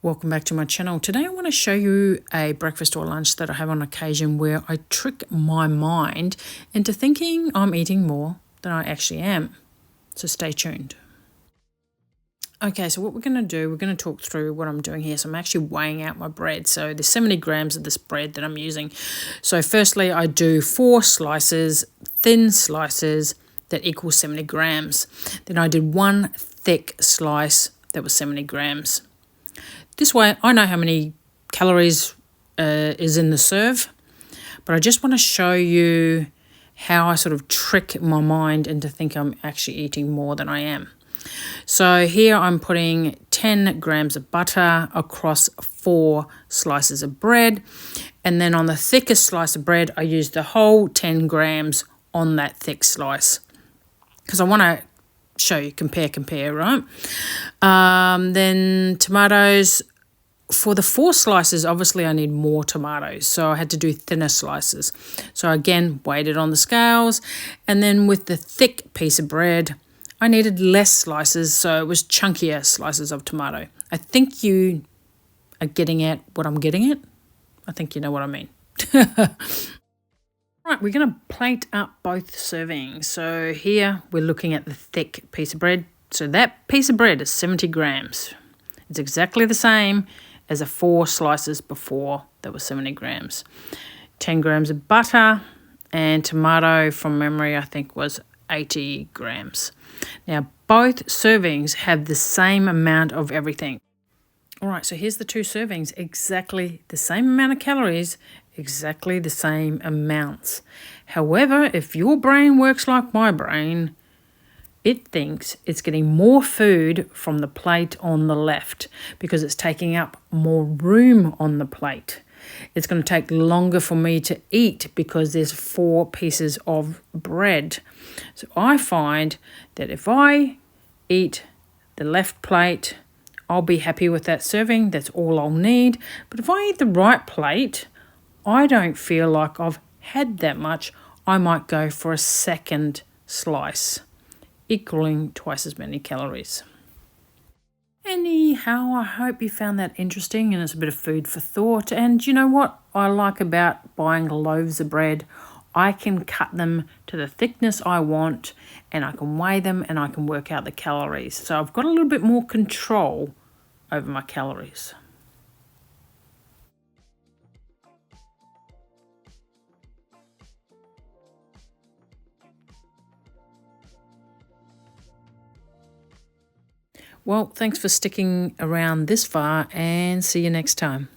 Welcome back to my channel. Today I want to show you a breakfast or lunch that I have on occasion where I trick my mind into thinking I'm eating more than I actually am. So stay tuned. Okay, so what we're going to do, we're going to talk through what I'm doing here. So I'm actually weighing out my bread. So there's 70 grams of this bread that I'm using. So firstly, I do 4 slices, thin slices that equal 70 grams. Then I did 1 thick slice that was 70 grams. This way, I know how many calories is in the serve, but I just want to show you how I sort of trick my mind into think I'm actually eating more than I am. So here I'm putting 10 grams of butter across 4 slices of bread, and then on the thickest slice of bread, I use the whole 10 grams on that thick slice because I want to show you compare, right? Then tomatoes. For the 4 slices, obviously I need more tomatoes, so I had to do thinner slices. So again, weighed it on the scales, and then with the thick piece of bread, I needed less slices, so it was chunkier slices of tomato. I think you are getting at what I'm getting at. I think you know what I mean. Right, we're going to plate up both servings. So here we're looking at the thick piece of bread. So that piece of bread is 70 grams. It's exactly the same as the 4 slices before that was 70 grams. 10 grams of butter, and tomato from memory I think was 80 grams. Now both servings have the same amount of everything. All right, so here's the 2 servings, exactly the same amount of calories, exactly the same amounts. However, if your brain works like my brain, it thinks it's getting more food from the plate on the left because it's taking up more room on the plate. It's going to take longer for me to eat because there's 4 pieces of bread. So I find that if I eat the left plate, I'll be happy with that serving. That's all I'll need. But if I eat the right plate, I don't feel like I've had that much. I might go for a second slice, equaling twice as many calories. Anyhow, I hope you found that interesting and it's a bit of food for thought. And you know what I like about buying loaves of bread? I can cut them to the thickness I want, and I can weigh them, and I can work out the calories. So I've got a little bit more control over my calories. Well, thanks for sticking around this far, and see you next time.